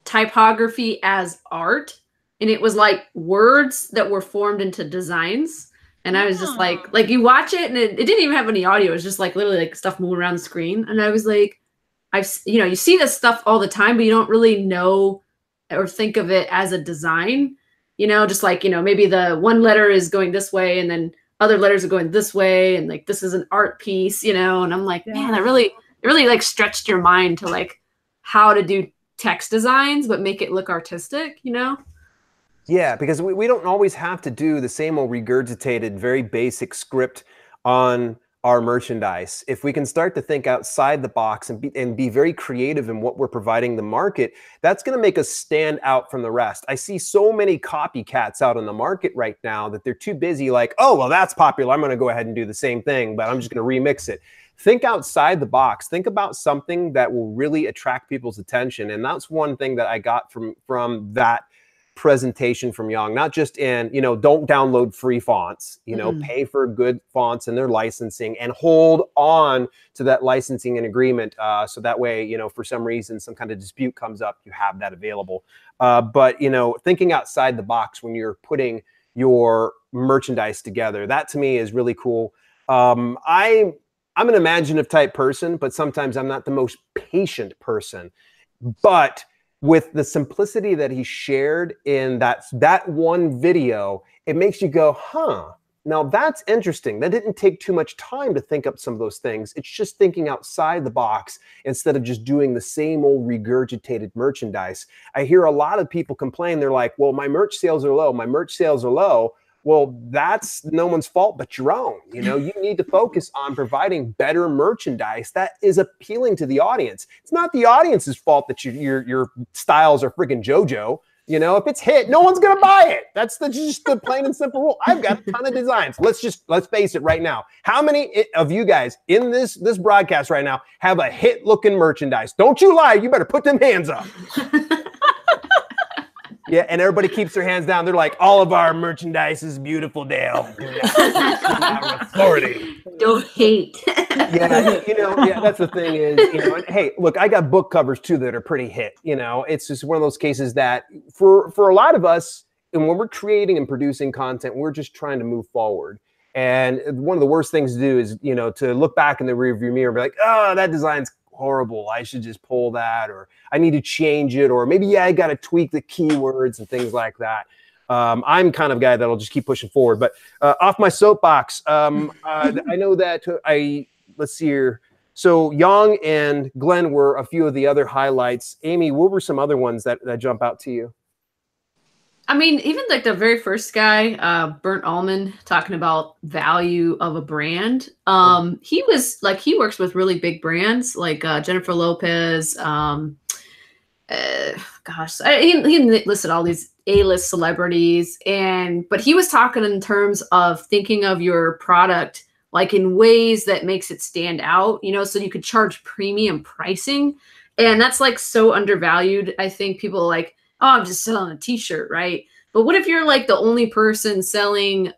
typography as art, and it was like words that were formed into designs. And I was just like you watch it, and it didn't even have any audio. It was just like literally like stuff moving around the screen. And I was like, you see this stuff all the time, but you don't really know or think of it as a design. Just like, maybe the one letter is going this way, and then other letters are going this way, and like this is an art piece, and I'm like, man, it really like stretched your mind to like how to do text designs but make it look artistic, Yeah, because we don't always have to do the same old regurgitated, very basic script on our merchandise. If we can start to think outside the box and be very creative in what we're providing the market, that's going to make us stand out from the rest. I see so many copycats out on the market right now that they're too busy like, oh, well, that's popular. I'm going to go ahead and do the same thing, but I'm just going to remix it. Think outside the box. Think about something that will really attract people's attention. And that's one thing that I got from that presentation from Yang, not just in, don't download free fonts, pay for good fonts and their licensing, and hold on to that licensing and agreement. So that way, for some reason, some kind of dispute comes up, you have that available. But, thinking outside the box when you're putting your merchandise together, that to me is really cool. I'm an imaginative type person, but sometimes I'm not the most patient person. But with the simplicity that he shared in that one video, it makes you go, huh, now that's interesting. That didn't take too much time to think up some of those things. It's just thinking outside the box instead of just doing the same old regurgitated merchandise. I hear a lot of people complain. They're like, well, my merch sales are low. My merch sales are low. Well, that's no one's fault but your own. You need to focus on providing better merchandise that is appealing to the audience. It's not the audience's fault that your styles are freaking JoJo. You know, if it's hit, no one's gonna buy it. That's just the plain and simple rule. I've got a ton of designs. Let's face it right now. How many of you guys in this broadcast right now have a hit looking merchandise? Don't you lie. You better put them hands up. Yeah, and everybody keeps their hands down. They're like, all of our merchandise is beautiful, Dale. Our authority. Don't hate. Yeah, you know, yeah, that's the thing is, you know, and hey, look, I got book covers too that are pretty hit. You know, it's just one of those cases that for a lot of us, and when we're creating and producing content, we're just trying to move forward. And one of the worst things to do is, you know, to look back in the rearview mirror and be like, oh, that design's horrible. I should just pull that, or I need to change it, or maybe, yeah, I got to tweak the keywords and things like that. I'm kind of guy that'll just keep pushing forward. But off my soapbox, I know that let's see here. So Yang and Glenn were a few of the other highlights. Amy, what were some other ones that jump out to you? I mean, even like the very first guy, Burnt Almond, talking about value of a brand. He was like, he works with really big brands like Jennifer Lopez. Gosh, he listed all these A-list celebrities, but he was talking in terms of thinking of your product like in ways that makes it stand out, you know, so you could charge premium pricing. And that's like so undervalued. I think people are like, oh, I'm just selling a t-shirt, right? But what if you're like the only person selling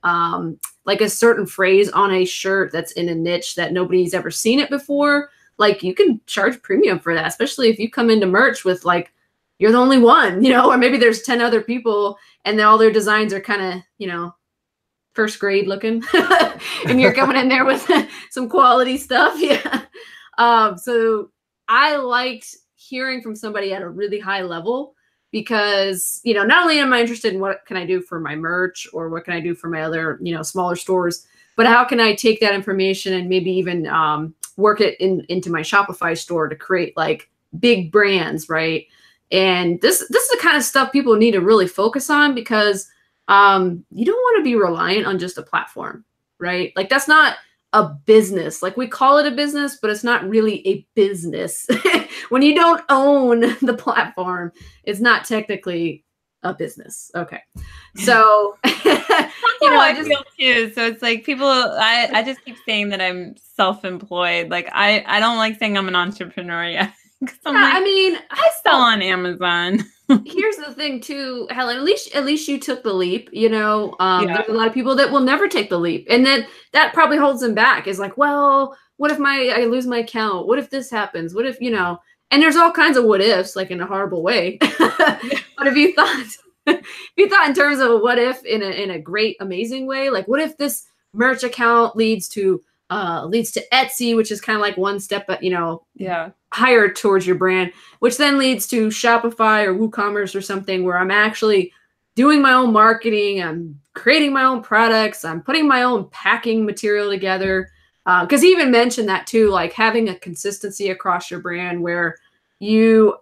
like a certain phrase on a shirt that's in a niche that nobody's ever seen it before? Like you can charge premium for that, especially if you come into merch with like, you're the only one, you know, or maybe there's 10 other people and all their designs are kind of, you know, first grade looking and you're coming in there with some quality stuff. Yeah. So I liked hearing from somebody at a really high level because, you know, not only am I interested in what can I do for my merch or what can I do for my other, you know, smaller stores, but how can I take that information and maybe even work it into my Shopify store to create like big brands, right? And this is the kind of stuff people need to really focus on because you don't want to be reliant on just a platform, right? Like that's not a business. Like we call it a business, but it's not really a business. When you don't own the platform, it's not technically a business. Okay. So, you know, I feel too. So it's like people, I just keep saying that I'm self-employed. Like I don't like saying I'm an entrepreneur yet. I mean, I sell on Amazon. Here's the thing too, Helen, at least you took the leap, you know, there's a lot of people that will never take the leap. And then that probably holds them back is like, well, what if I lose my account? What if this happens? What if, you know, and there's all kinds of what ifs, like in a horrible way. But if you thought in terms of a what if in a great, amazing way, like what if this merch account leads to Etsy, which is kind of like one step, you know, higher towards your brand, which then leads to Shopify or WooCommerce or something where I'm actually doing my own marketing, I'm creating my own products, I'm putting my own packing material together. Because he even mentioned that too, like having a consistency across your brand where you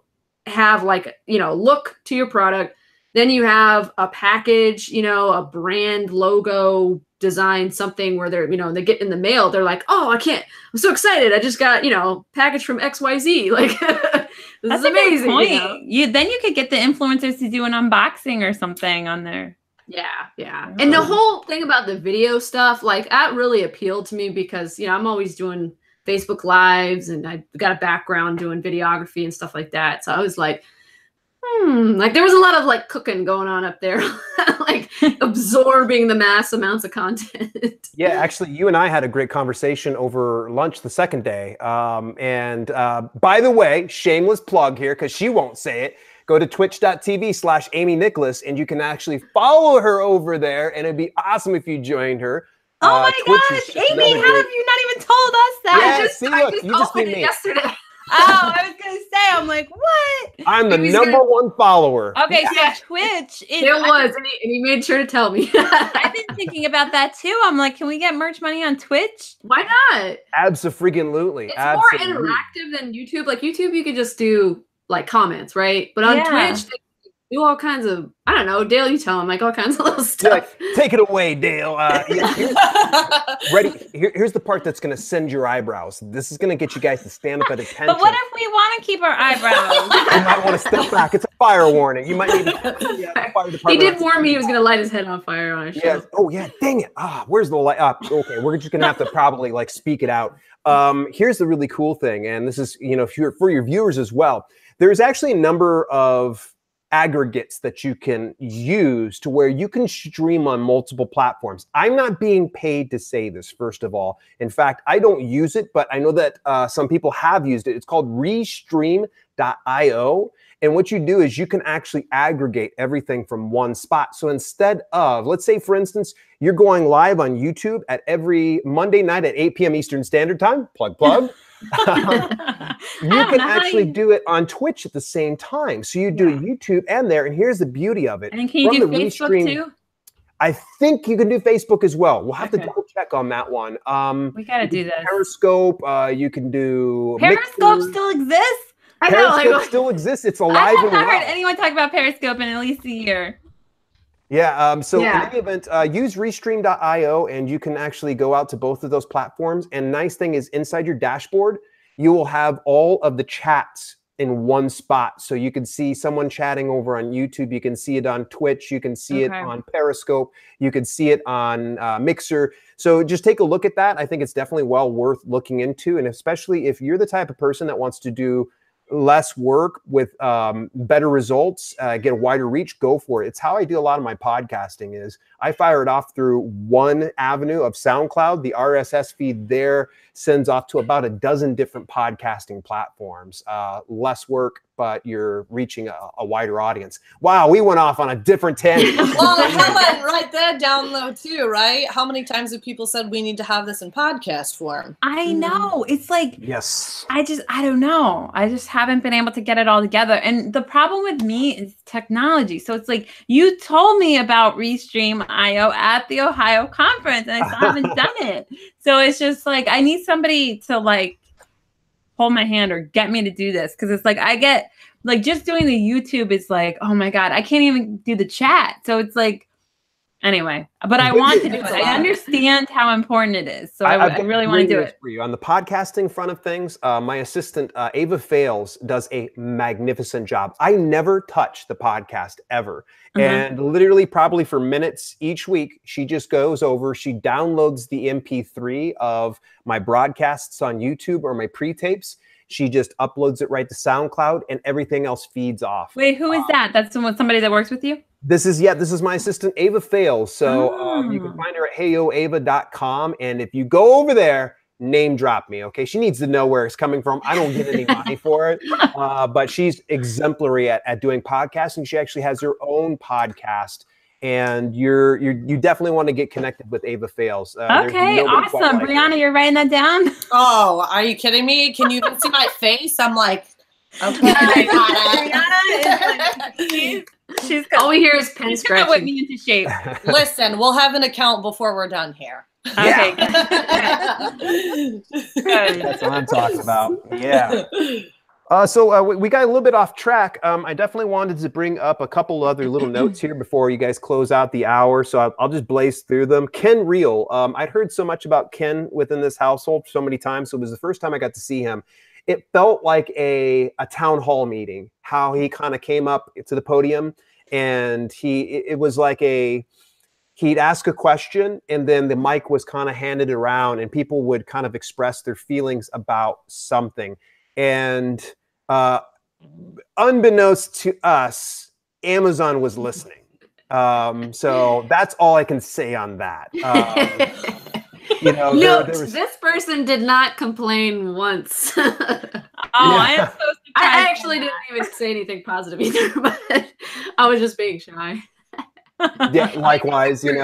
have like, you know, look to your product, then you have a package, you know, a brand logo design, something where they're, you know, they get in the mail, they're like, oh, I'm so excited. I just got, you know, package from XYZ. Like, this is amazing. You know? Then you could get the influencers to do an unboxing or something on there. Yeah. And the whole thing about the video stuff, like that really appealed to me because, you know, I'm always doing Facebook Lives and I got a background doing videography and stuff like that. So I was like, like there was a lot of like cooking going on up there, like absorbing the mass amounts of content. Yeah, actually, you and I had a great conversation over lunch the second day. And by the way, shameless plug here because she won't say it. Go to twitch.tv/Amy Nicholas and you can actually follow her over there. And it'd be awesome if you joined her. Oh my gosh, Amy, how have you not even told us that? Yeah, you just opened it yesterday. Oh, I was gonna say, I'm like, what? I'm the number one follower. Okay, so Twitch is. It was, and he made sure to tell me. I've been thinking about that too. I'm like, can we get merch money on Twitch? Why not? Absolutely. It's more interactive than YouTube. Like YouTube, you could just do like comments, right? But on Twitch, they do all kinds of, I don't know, Dale, you tell him, like all kinds of little stuff. Like, take it away, Dale. Ready? Here's the part that's going to send your eyebrows. This is going to get you guys to stand up at attention. But what if we want to keep our eyebrows? You might want to step back. It's Fire warning. You might need to fire department. He did warn me he was going to light his head on fire on a show. Yes. Oh yeah. Dang it. Where's the light? Okay. We're just going to have to probably like speak it out. Here's the really cool thing. And this is, for your viewers as well. There's actually a number of aggregates that you can use to where you can stream on multiple platforms. I'm not being paid to say this, first of all. In fact, I don't use it, but I know that some people have used it. It's called restream.io. And what you do is you can actually aggregate everything from one spot. So instead of, let's say, for instance, you're going live on YouTube at every Monday night at 8 p.m. Eastern Standard Time, plug. You can actually do it on Twitch at the same time. So you do YouTube and there, and here's the beauty of it. And can you do Facebook too? I think you can do Facebook as well. We'll have to double check on that one. We got to do this. Periscope, you can do Periscope still exists? Periscope still exists. It's alive. I have not heard anyone talk about Periscope in at least a year. Yeah. In any event, use restream.io, and you can actually go out to both of those platforms. And nice thing is, inside your dashboard, you will have all of the chats in one spot. So you can see someone chatting over on YouTube. You can see it on Twitch. You can see it on Periscope. You can see it on Mixer. So just take a look at that. I think it's definitely well worth looking into. And especially if you're the type of person that wants to do less work with better results, get a wider reach, go for it. It's how I do a lot of my podcasting. Is I fire it off through one avenue of SoundCloud. The RSS feed there sends off to about a dozen different podcasting platforms. Less work, but you're reaching a wider audience. Wow, we went off on a different tangent. Well, Helen, write that down low too, right? How many times have people said we need to have this in podcast form? I know. It's like, yes. I don't know. I just haven't been able to get it all together. And the problem with me is technology. So it's like, you told me about Restream.io at the Ohio conference, and I still haven't done it. So it's just like, I need somebody to like hold my hand or get me to do this. Cause it's like, I get like, just doing the YouTube is like, oh my God, I can't even do the chat. So it's like, anyway, but I want to do it. I understand how important it is. So I really want to do it. For you. On the podcasting front of things, my assistant, Ava Fales, does a magnificent job. I never touch the podcast ever. And literally probably for minutes each week, she just goes over, she downloads the MP3 of my broadcasts on YouTube or my pre-tapes. She just uploads it right to SoundCloud, and everything else feeds off. Wait, who is that? That's somebody that works with you? This is my assistant, Ava Fales. So you can find her at heyoava.com. And if you go over there, name drop me, okay? She needs to know where it's coming from. I don't get any money for it, but she's exemplary at doing podcasting. She actually has her own podcast. And you definitely want to get connected with Ava Fales. Okay, awesome. Brianna, you're writing that down? Oh, are you kidding me? Can you even see my face? I'm like, okay, I got it. She's all we hear is pen scratching. Whip me into shape. Listen, we'll have an account before we're done here. Okay. That's what I'm talking about. Yeah. So we got a little bit off track. I definitely wanted to bring up a couple other little notes here before you guys close out the hour. So I'll just blaze through them. Ken Reel. I'd heard so much about Ken within this household so many times. So it was the first time I got to see him. It felt like a town hall meeting, how he kind of came up to the podium, and it was like he'd ask a question, and then the mic was kind of handed around, and people would kind of express their feelings about something. And unbeknownst to us, Amazon was listening. So that's all I can say on that. This person did not complain once. I am so surprised. I actually didn't even say anything positive either, but I was just being shy. Yeah, likewise, and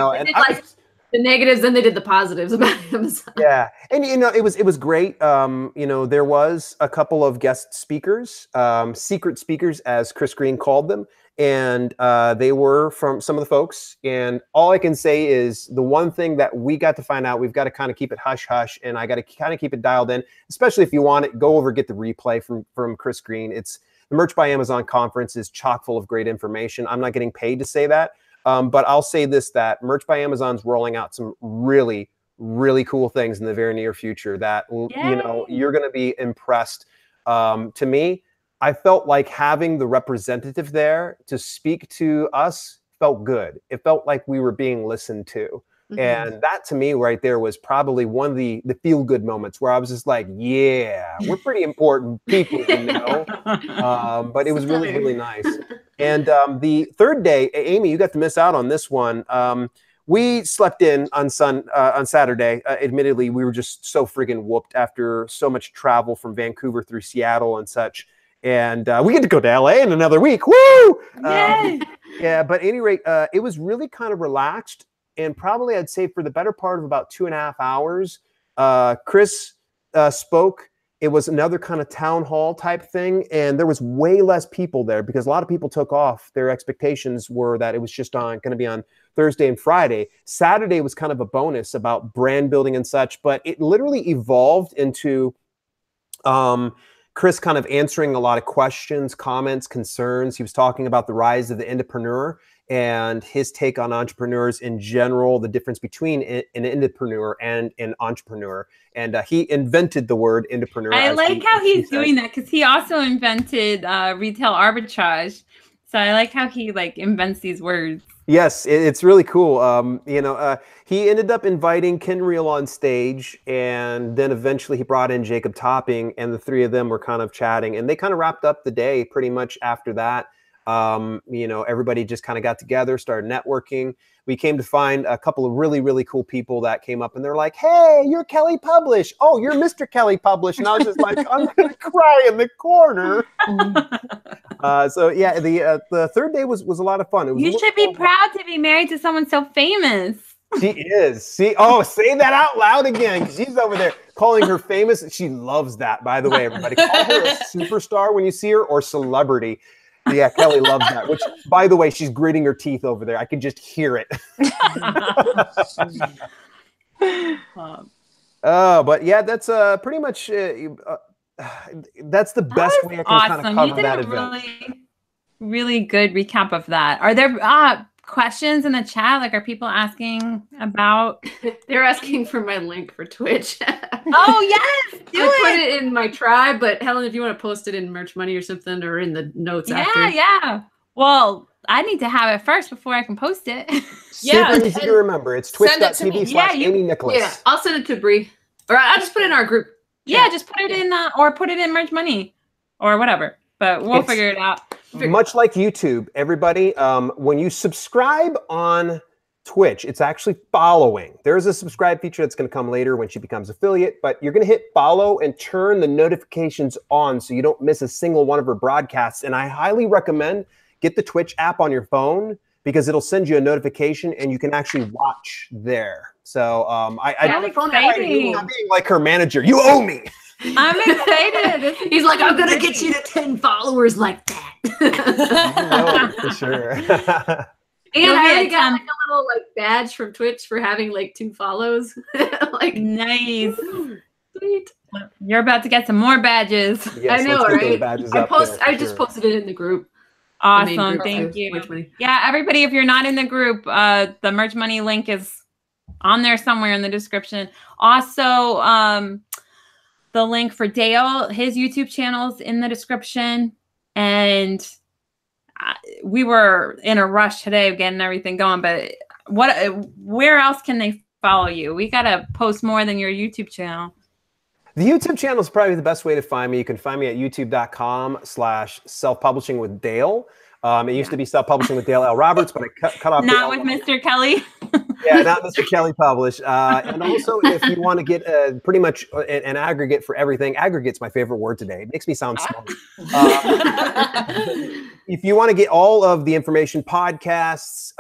the negatives, then they did the positives about Amazon. Yeah, and it was great. There was a couple of guest speakers, secret speakers, as Chris Greene called them, and they were from some of the folks. And all I can say is the one thing that we got to find out, we've got to kind of keep it hush hush, and I got to kind of keep it dialed in. Especially if you want it, go over, get the replay from Chris Greene. It's the Merch by Amazon conference is chock full of great information. I'm not getting paid to say that. But I'll say this, that Merch by Amazon's rolling out some really, really cool things in the very near future that, you're going to be impressed. To me, I felt like having the representative there to speak to us felt good. It felt like we were being listened to. And that to me right there was probably one of the feel-good moments where I was just like, yeah, we're pretty important people, you know. But it was really, really nice. And the third day, Amy, you got to miss out on this one. We slept in on Saturday. Admittedly, we were just so friggin' whooped after so much travel from Vancouver through Seattle and such. And we get to go to LA in another week. Woo! Yeah, but at any rate, it was really kind of relaxed. And probably I'd say for the better part of about 2.5 hours, Chris spoke. It was another kind of town hall type thing. And there was way less people there because a lot of people took off. Their expectations were that it was just going to be on Thursday and Friday. Saturday was kind of a bonus about brand building and such, but it literally evolved into Chris kind of answering a lot of questions, comments, concerns. He was talking about the rise of the entrepreneur and his take on entrepreneurs in general, the difference between an entrepreneur and an entrepreneur. And he invented the word entrepreneur. I like how he's doing that because he also invented retail arbitrage. So I like how he like invents these words. Yes, it's really cool. He ended up inviting Ken Reel on stage, and then eventually he brought in Jacob Topping, and the three of them were kind of chatting, and they kind of wrapped up the day pretty much after that. Everybody just kind of got together, started networking. We came to find a couple of really, really cool people that came up and they're like, hey, you're Kelly Publish. Oh, you're Mr. Kelly Publish. And I was just like, I'm going to cry in the corner. So yeah, the third day was a lot of fun. You should be proud to be married to someone so famous. She is. Say that out loud again, because she's over there calling her famous. She loves that, by the way, everybody. Call her a superstar when you see her or celebrity. Yeah, Kelly loves that, which, by the way, she's gritting her teeth over there. I can just hear it. But yeah, that's pretty much, that's the best way I can kind of cover that event. Really good recap of that. Are there questions in the chat? Like, are people asking about? They're asking for my link for Twitch. Oh yes, I put it in my tribe, but Helen, if you want to post it in Merch Money or something, or in the notes after. Yeah. Well, I need to have it first before I can post it. Super easy to remember. It's twitch.tv/Amy Nicholas. Yeah, I'll send it to Bree, or I'll just put it in our group. Yeah, just put it in, or put it in Merch Money, or whatever. But we'll figure it out. Much like YouTube, everybody, when you subscribe on Twitch, it's actually following. There's a subscribe feature that's going to come later when she becomes affiliate, but you're going to hit follow and turn the notifications on so you don't miss a single one of her broadcasts. And I highly recommend get the Twitch app on your phone because it'll send you a notification and you can actually watch there. So I'm being like her manager. You owe me. I'm excited. He's like, I'm gonna get you to 10 followers like that. For sure. And I already got like a little like badge from Twitch for having like 2 follows. Like nice. Sweet. You're about to get some more badges. Yes, I know, right? I just posted it in the group. Awesome. Thank you. Yeah, everybody, if you're not in the group, the Merch Money link is on there somewhere in the description. Also, the link for Dale, his YouTube channel's in the description. And we were in a rush today of getting everything going, but where else can they follow you? We got to post more than your YouTube channel. The YouTube channel is probably the best way to find me. You can find me at youtube.com/self-publishing with Dale. It used to be Self-Publishing with Dale L. Roberts, but I cut off. Not with Mr. Kelly. Yeah, not Mr. Kelly Publish. And also, if you want to get pretty much an aggregate for everything, aggregate's my favorite word today. It makes me sound smart. If you want to get all of the information, podcasts,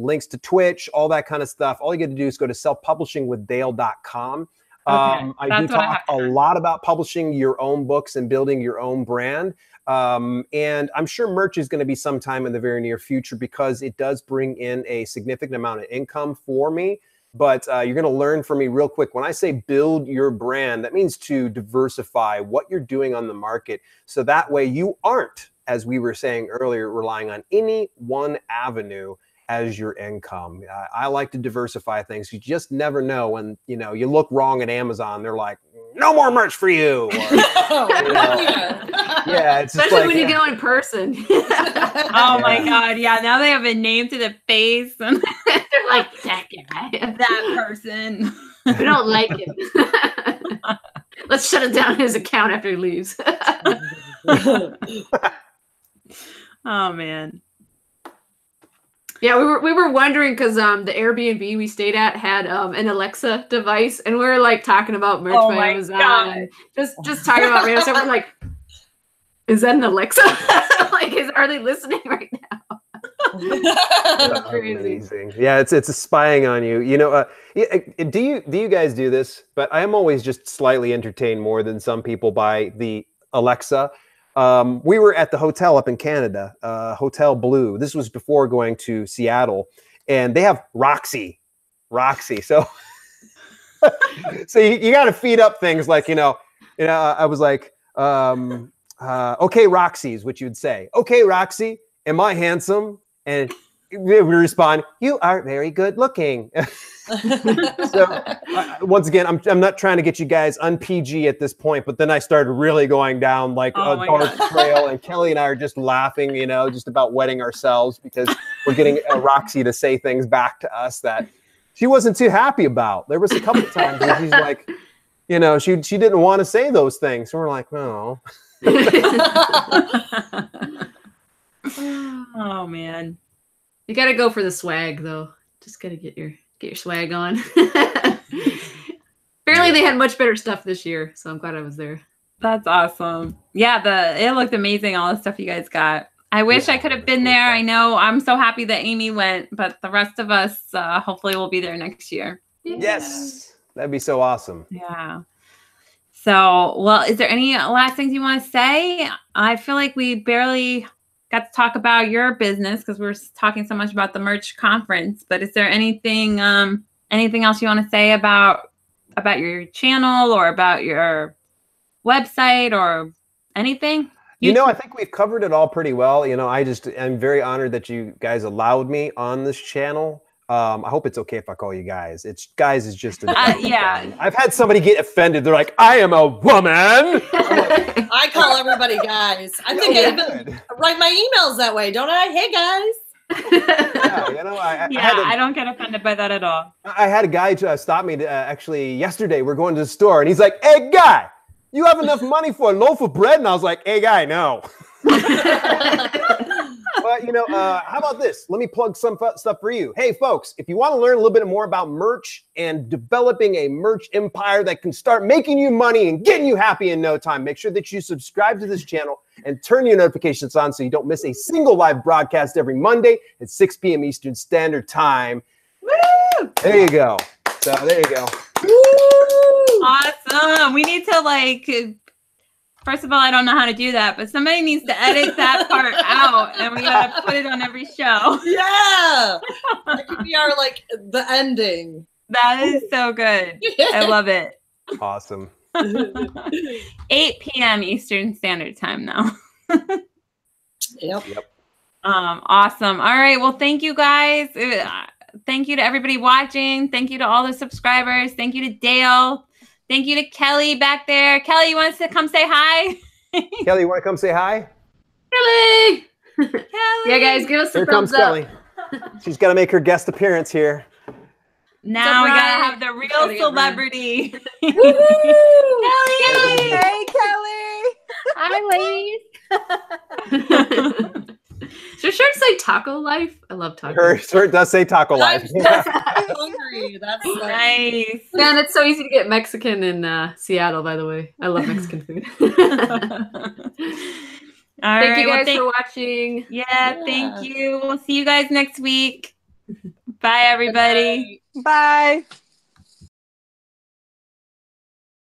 links to Twitch, all that kind of stuff, all you got to do is go to selfpublishingwithdale.com. I do talk a lot about publishing your own books and building your own brand. And I'm sure merch is going to be sometime in the very near future because it does bring in a significant amount of income for me. But you're going to learn from me real quick. When I say build your brand, that means to diversify what you're doing on the market. So that way you aren't, as we were saying earlier, relying on any one avenue as your income. I like to diversify things. You just never know when, you look wrong at Amazon. They're like, no more merch for you. Or, Yeah, it's just especially when you go in person. Oh my God. Yeah. Now they have a name to the face. And they're like, that guy. That person. We don't like him. Let's shut it down his account after he leaves. Oh man. Yeah, we were wondering because the Airbnb we stayed at had an Alexa device, and we were like talking about merch by Amazon and just talking about random stuff. We're like, is that an Alexa? Like, are they listening right now? That's crazy. Amazing. Yeah, it's spying on you. You know, do you guys do this? But I am always just slightly entertained more than some people by the Alexa. We were at the hotel up in Canada, Hotel Blue. This was before going to Seattle, and they have Roxy. So, so you got to feed up things like, I was like, okay, Roxy is what you'd say. Okay, Roxy, am I handsome? And we respond, you are very good looking. So once again, I'm not trying to get you guys un-PG at this point, but then I started really going down like a dark trail, and Kelly and I are just laughing, just about wetting ourselves because we're getting Roxy to say things back to us that she wasn't too happy about. There was a couple of times where she's like, she didn't want to say those things. So we're like, oh. Oh man. You gotta go for the swag though. Just gotta get your swag on. Apparently they had much better stuff this year, so I'm glad I was there. That's awesome. Yeah, it looked amazing, all the stuff you guys got. I wish I could have been there. I know I'm so happy that Amy went, but the rest of us hopefully will be there next year. Yeah. Yes. That'd be so awesome. Yeah. So, well, is there any last things you want to say? I feel like we barely got to talk about your business because we're talking so much about the merch conference, but is there anything else you want to say about your channel or about your website or anything? I think we've covered it all pretty well. I'm very honored that you guys allowed me on this channel. I hope it's okay if I call you guys. Guys is just yeah. I've had somebody get offended. They're like, I am a woman. I call everybody guys. I think I even write my emails that way, don't I? Hey guys. I don't get offended by that at all. I had a guy stop me actually yesterday. We're going to the store and he's like, hey guy, you have enough money for a loaf of bread? And I was like, hey guy, no. But how about this? Let me plug some stuff for you. Hey folks, if you want to learn a little bit more about merch and developing a merch empire that can start making you money and getting you happy in no time, make sure that you subscribe to this channel and turn your notifications on so you don't miss a single live broadcast every Monday at 6 p.m. Eastern Standard Time. Woo! There you go. So there you go. Woo! Awesome. We need to first of all, I don't know how to do that, but somebody needs to edit that part out, and we gotta put it on every show. Yeah, that could be our the ending. That is so good. I love it. Awesome. 8 p.m. Eastern Standard Time now. Yep. Awesome. All right. Well, thank you guys. Thank you to everybody watching. Thank you to all the subscribers. Thank you to Dale. Thank you to Kelly back there. Kelly, you want us to come say hi? Kelly, you want to come say hi? Kelly! Kelly! Yeah, guys, give us Here a comes thumbs up. Kelly. She's got to make her guest appearance here. Now we got to have the real celebrity. Kelly! Hey, Kelly! Hi, ladies. Does your shirt say Taco Life? I love Taco. Her shirt does say Taco Life. I'm hungry. That's Nice. Man, it's so easy to get Mexican in Seattle, by the way. I love Mexican food. Thank you guys for watching. Yeah, thank you. We'll see you guys next week. Bye, everybody. Bye.